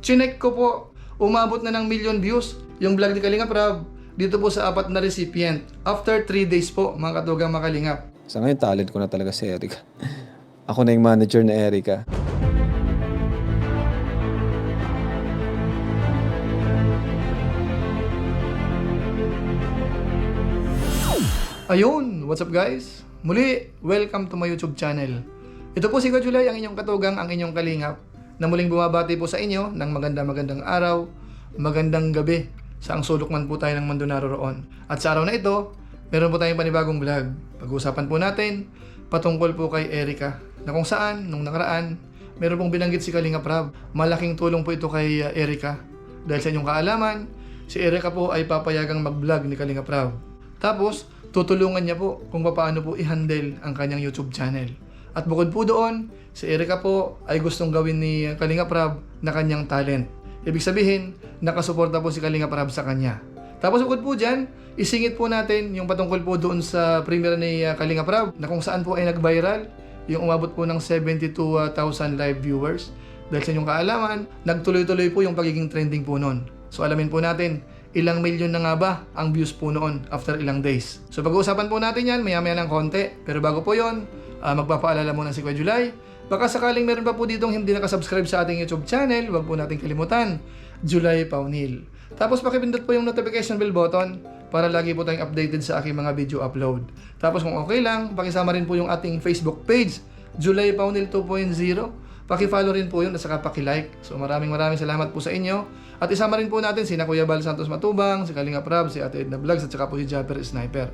Chinek ko po, umabot na ng million views yung vlog ni Kalingap Rab dito po sa 4 na recipient. After 3 days po, mga katugang makalingap. Sa ngayon, talent ko na talaga si Erica. Ako na yung manager na Erica. Ayun, what's up guys? Muli, welcome to my YouTube channel. Ito po si Kajulay, ang inyong katugang, ang inyong kalingap, na muling bumabati po sa inyo ng magandang araw, magandang gabi, sa ang sulok man po tayo ng mundo naroroon. At sa araw na ito, meron po tayong panibagong vlog. Pag-uusapan po natin, patungkol po kay Erica, na kung saan, nung nakaraan, meron pong binanggit si Kalingap Rab. Malaking tulong po ito kay Erica. Dahil sa inyong kaalaman, si Erica po ay papayagang mag-vlog ni Kalingap Rab. Tapos, tutulungan niya po kung paano po i-handle ang kanyang YouTube channel. At bukod po doon, si Erica po ay gustong gawin ni Kalingap Rab na kanyang talent. Ibig sabihin, nakasuporta po si Kalingap Rab sa kanya. Tapos bukod po dyan, isingit po natin yung patungkol po doon sa premiere ni Kalingap Rab na kung saan po ay nag-viral, yung umabot po ng 72,000 live viewers. Dahil sa inyong kaalaman, nagtuloy-tuloy po yung pagiging trending po noon. So alamin po natin, ilang milyon na nga ba ang views po noon after ilang days. So pag-uusapan po natin yan maya-maya ng konti. Pero bago po yon, magpapaalala muna si Kuya July. Baka sakaling meron pa po ditong hindi nakasubscribe sa ating YouTube channel, huwag po natin kalimutan, July Paunil. Tapos pakipindot po yung notification bell button para lagi po tayong updated sa aking mga video upload. Tapos kung okay lang, pakisama rin po yung ating Facebook page, July Paunil 2.0. Paki-follow rin po yun at saka paki-like. So maraming salamat po sa inyo. At isama rin po natin si Kuya Bal Santos Matubang, si Kalingap Rab, si Ate Edna Vlogs at saka po si Japper Sniper.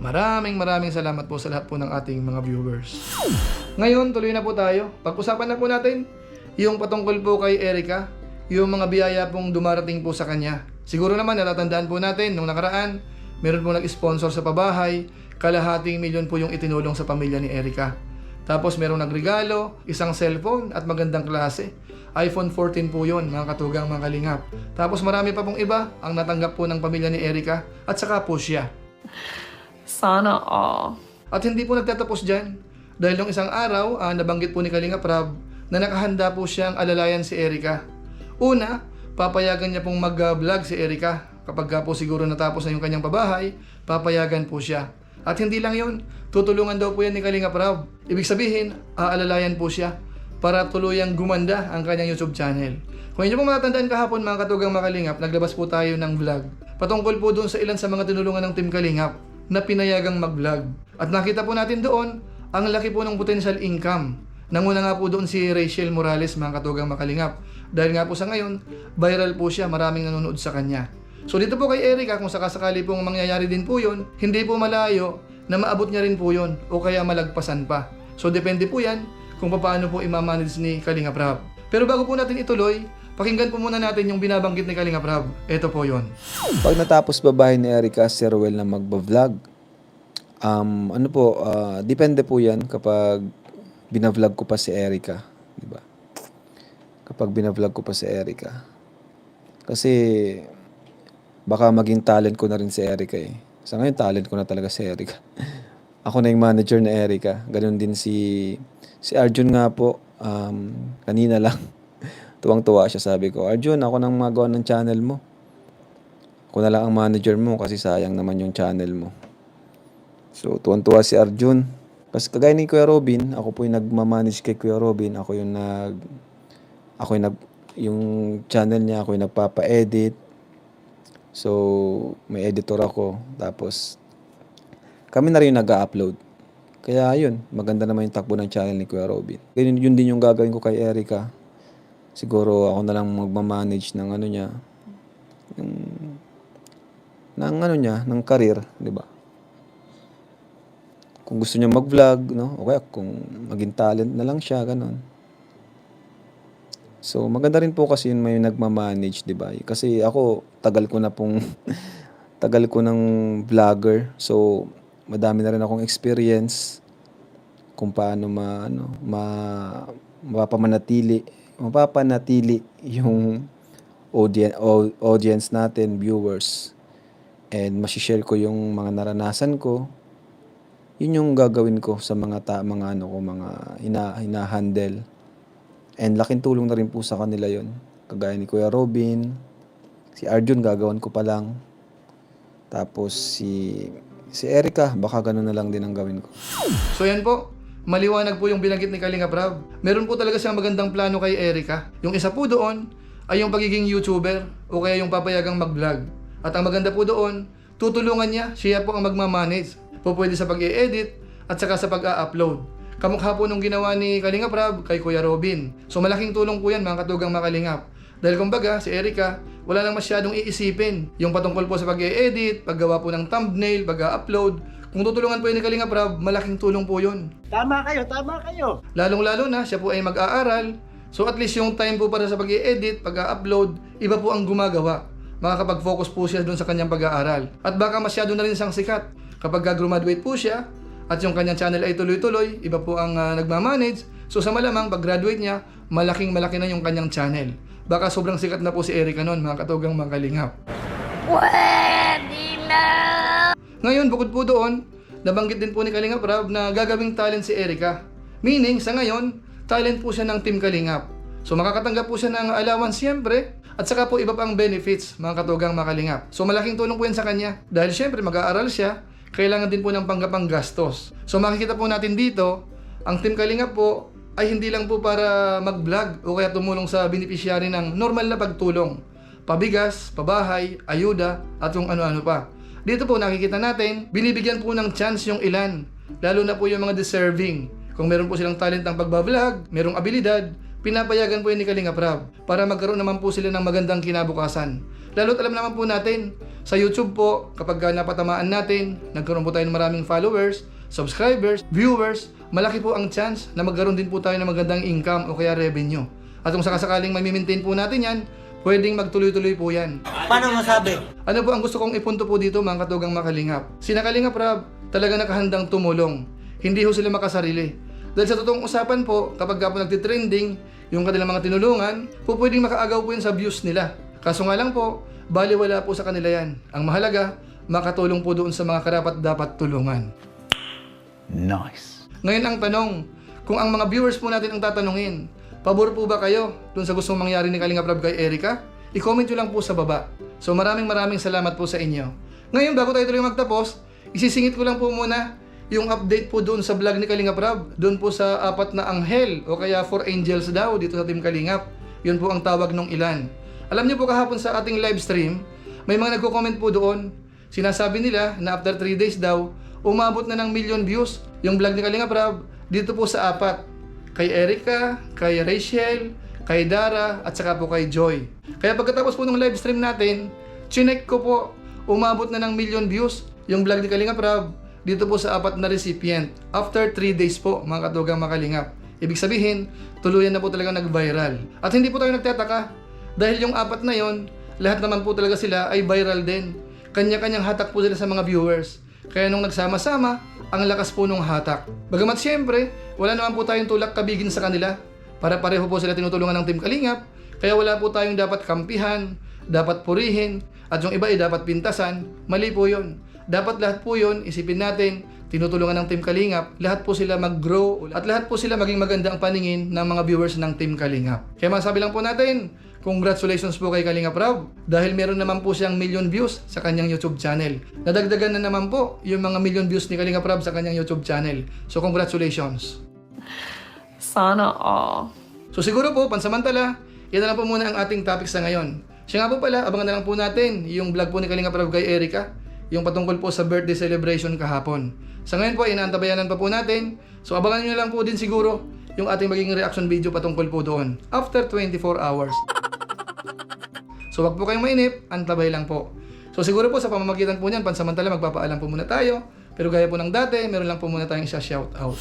Maraming salamat po sa lahat po ng ating mga viewers. Ngayon, tuloy na po tayo. Pag-usapan na po natin yung patungkol po kay Erica, yung mga biyaya pong dumarating po sa kanya. Siguro naman natatandaan po natin nung nakaraan, meron po nag-sponsor sa pabahay, kalahating milyon po yung itinulong sa pamilya ni Erica. Tapos merong nagregalo, isang cellphone at magandang klase. iPhone 14 po yun, mga katugang, mga kalingap. Tapos marami pa pong iba ang natanggap po ng pamilya ni Erica at saka po siya. Sana all. At hindi po nagtatapos dyan. Dahil nung isang araw, nabanggit po ni Kalingap Rab na nakahanda po siyang alalayan si Erica. Una, papayagan niya pong mag-vlog si Erica. Kapag po siguro natapos na yung kanyang pabahay, papayagan po siya. At hindi lang yun, tutulungan daw po yan ni Kalingap Rab. Ibig sabihin, aalalayan po siya para tuluyang gumanda ang kanyang YouTube channel. Kung inyo po matatandaan kahapon mga katugang mga Kalingap, naglabas po tayo ng vlog patungkol po doon sa ilan sa mga tinulungan ng Team Kalingap na pinayagang mag-vlog. At nakita po natin doon, ang laki po ng potential income. Nanguna nga po doon si Rachel Morales mga katugang mga Kalingap. Dahil nga po sa ngayon, viral po siya, maraming nanonood sa kanya. So dito po kay Erica, kung sakasakali pong mangyayari din po yun, hindi po malayo na maabot niya rin po yun o kaya malagpasan pa. So depende po yan kung paano po imamanage ni Kalingap Rab. Pero bago po natin ituloy, pakinggan po muna natin yung binabanggit ni Kalingap Rab. Ito po yun. Pag natapos babae ni Erica, si Ruel na magba-vlog, depende po yan kapag binavlog ko pa si Erica. Diba? Kapag binavlog ko pa si Erica. Kasi baka maging talent ko na rin si Erica eh. Sa ngayon, talent ko na talaga si Erica. Ako na yung manager na Erica. Ganon din si Arjun nga po. Kanina lang. Tuwang-tuwa siya, sabi ko, Arjun, ako nang magawa ng channel mo. Ako na lang ang manager mo kasi sayang naman yung channel mo. So, tuwang-tuwa si Arjun. Kasi kagaya ni Kuya Robin, ako po yung nagmamanage kay Kuya Robin. Yung channel niya, ako yung nagpapa-edit. So, may editor ako. Tapos, kami na rin nag-upload. Kaya yun, maganda naman yung takbo ng channel ni Kuya Robin. Ganyan, yun din yung gagawin ko kay Erica. Siguro ako na lang magmamanage ng ng career, di ba? Kung gusto niya mag-vlog, no? O kaya kung maging talent na lang siya, ganun. So, maganda rin po kasi yun may nagmamanage, di ba? Kasi ako, tagal ko ng vlogger. So, madami na rin akong experience kung paano mapapanatili yung audience natin, viewers. And masishare ko yung mga naranasan ko. Yun yung gagawin ko sa mga hina-handle And laking tulong na rin po sa kanila yon. Kagaya ni Kuya Robin, si Arjun gagawan ko pa lang. Tapos si Erica, baka ganun na lang din ang gawin ko. So yan po, maliwanag po yung binanggit ni Kalinga Prab. Meron po talaga siyang magandang plano kay Erica. Yung isa po doon ay yung pagiging YouTuber o kaya yung papayagang mag-vlog. At ang maganda po doon, tutulungan niya, siya po ang magmamanage. Po pwede sa pag-i-edit at saka sa pag-a-upload. Kamukha po nung ginawa ni Kalinga Prab kay Kuya Robin. So malaking tulong po yan mga katugang makalingap. Dahil kumbaga, si Erica, wala nang masyadong iisipin. Yung patungkol po sa pag-i-edit, paggawa po ng thumbnail, pag-upload. Kung tutulungan po yun ni Kalinga Prab, malaking tulong po yun. Tama kayo, tama kayo. Lalong-lalo na, siya po ay mag-aaral. So at least yung time po para sa pag-i-edit, pag-upload, iba po ang gumagawa. Makakapag-focus po siya doon sa kanyang pag-aaral. At baka masyado na rin siyang sikat. Kapag graduate po siya, at yung kanyang channel ay tuloy-tuloy, iba po ang nagmamanage. So sa malamang, pag-graduate niya, malaking-malaki na yung kanyang channel. Baka sobrang sikat na po si Erica noon, mga katugang mga kalingap. Pwede na! Ngayon, bukod po doon, nabanggit din po ni Kalinga Prab na gagawing talent si Erica. Meaning, sa ngayon, talent po siya ng Team Kalingap. So makakatanggap po siya ng allowance siyempre, at saka po iba pang benefits, mga katugang mga kalingap. So malaking tulong po yan sa kanya. Dahil siyempre, mag-aaral siya, kailangan din po ng panggapang gastos. So makikita po natin dito, ang Team Kalingap po ay hindi lang po para mag-vlog o kaya tumulong sa beneficiary ng normal na pagtulong. Pabigas, pabahay, ayuda, at yung ano-ano pa. Dito po nakikita natin, binibigyan po ng chance yung ilan, lalo na po yung mga deserving. Kung meron po silang talent ng pagbablog, merong abilidad, pinapayagan po yun ni Kalinga Prab para magkaroon naman po sila ng magandang kinabukasan. Lalo't alam naman po natin, sa YouTube po, kapag napatamaan natin, nagkaroon po tayo ng maraming followers, subscribers, viewers, malaki po ang chance na magkaroon din po tayo ng magandang income o kaya revenue. At kung sakasakaling may-maintain po natin yan, pwedeng magtuloy-tuloy po yan. Paano masabi? Ano po ang gusto kong ipunto po dito mga katugang makalingap? Sina Kalinga Prab talaga nakahandang tumulong. Hindi ho sila makasarili. Dahil sa totoong usapan po, kapag po nagtitrending yung kanilang mga tinulungan, po pwedeng makaagaw po yun sa views nila. Kaso nga lang po, baliwala po sa kanila yan. Ang mahalaga, makatulong po doon sa mga karapat dapat tulungan. Nice. Ngayon ang tanong, kung ang mga viewers po natin ang tatanungin, pabor po ba kayo dun sa gustong mangyari ni Kalinga Prab kay Erica? I-comment nyo lang po sa baba. So maraming salamat po sa inyo. Ngayon bago tayo tuloy magtapos, isisingit ko lang po muna yung update po doon sa vlog ni Kalinga Prab. Doon po sa 4 na anghel o kaya 4 angels daw dito sa Team Kalingap. Yun po ang tawag ng ilan. Alam niyo po kahapon sa ating live stream, may mga nagko-comment po doon. Sinasabi nila na after 3 days daw, umabot na ng 1,000,000 views yung vlog ni Kalinga Prab dito po sa 4. Kay Erica, kay Rachel, kay Dara, at saka po kay Joy. Kaya pagkatapos po ng live stream natin, chinek ko po, umabot na ng 1,000,000 views yung vlog ni Kalinga Prab dito po sa 4 na recipient. After 3 days po, mga katugang makalingap. Ibig sabihin, tuluyan na po talaga nag-viral. At hindi po tayo nagtataka, dahil yung 4 na yon, lahat naman po talaga sila ay viral din. Kanya-kanyang hatak po sila sa mga viewers. Kaya nung nagsama-sama, ang lakas po nung hatak. Bagamat siyempre, wala naman po tayong tulak kabigin sa kanila. Para pareho po sila tinutulungan ng Team Kalingap. Kaya wala po tayong dapat kampihan, dapat purihin, at yung iba ay dapat pintasan. Mali po yun. Dapat lahat po yun, isipin natin, tinutulungan ng Team Kalingap, lahat po sila mag-grow at lahat po sila maging maganda ang paningin ng mga viewers ng Team Kalingap. Kaya masabi lang po natin, congratulations po kay Kalinga Prab dahil meron naman po siyang 1,000,000 views sa kanyang YouTube channel. Nadagdagan na naman po yung mga 1,000,000 views ni Kalinga Prab sa kanyang YouTube channel. So congratulations. Sana all. So siguro po, pansamantala, yan na lang po muna ang ating topic sa ngayon. Siya nga po pala, abangan na lang po natin yung vlog po ni Kalinga Prab kay Erica, yung patungkol po sa birthday celebration kahapon. Sa ngayon po, inaantabayanan pa po natin. So abangan nyo lang po din siguro yung ating magiging reaction video patungkol po doon after 24 hours. So wag po kayong mainip, antabay lang po. So siguro po sa pamamagitan po niyan, pansamantala magpapaalam po muna tayo. Pero gaya po ng dati, meron lang po muna tayong isa shout out.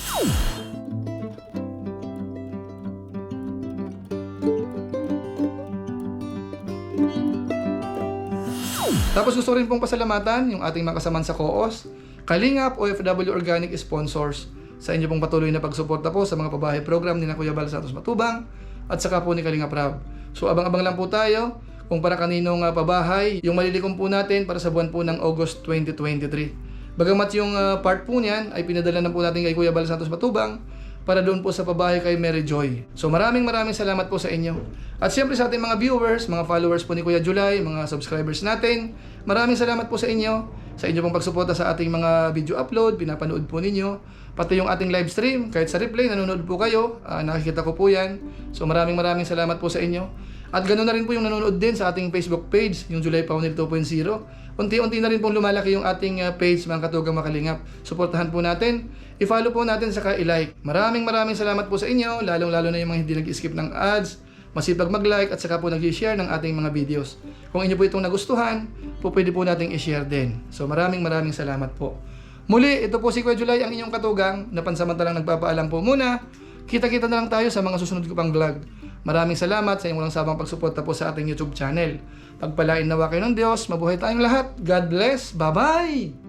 Tapos gusto rin pong pasalamatan yung ating mga kasamaan sa COOS, Kalingap, OFW Organic Sponsors sa inyo pong patuloy na pagsuporta po sa mga pabahay program ni na Kuya Bal Santos Matubang at saka po ni Kalinga Prab. So abang-abang lang po tayo kung para kaninong pabahay yung malilikom po natin para sa buwan po ng August 2023. Bagamat yung part po niyan ay pinadala na po natin kay Kuya Bal Santos Matubang, para doon po sa pabahay kay Mary Joy. So maraming salamat po sa inyo. At siyempre sa ating mga viewers, mga followers po ni Kuya July, mga subscribers natin, maraming salamat po sa inyo pong pagsuporta sa ating mga video upload, pinapanood po ninyo, pati yung ating live stream, kahit sa replay, nanonood po kayo, nakikita ko po yan. So maraming salamat po sa inyo. At ganoon na rin po yung nanonood din sa ating Facebook page, yung July Paunil 2.0. Unti-unti na rin pong lumalaki yung ating page, mga katugang makalingap. Suportahan po natin, i-follow po natin, saka i-like. Maraming salamat po sa inyo, lalong-lalo na yung mga hindi nag-skip ng ads, masipag mag-like at saka po nag-share ng ating mga videos. Kung inyo po itong nagustuhan, po pwede po nating i-share din. So maraming salamat po. Muli, ito po si Kuya July, ang inyong katugang, na pansamantalang nagpapaalam po muna. Kita-kita na lang tayo sa mga susunod ko pang vlog. Maraming salamat sa inyong walang sabang pagsuporta po sa ating YouTube channel. Pagpalain nawa kayo ng Diyos, mabuhay tayong lahat. God bless. Bye-bye!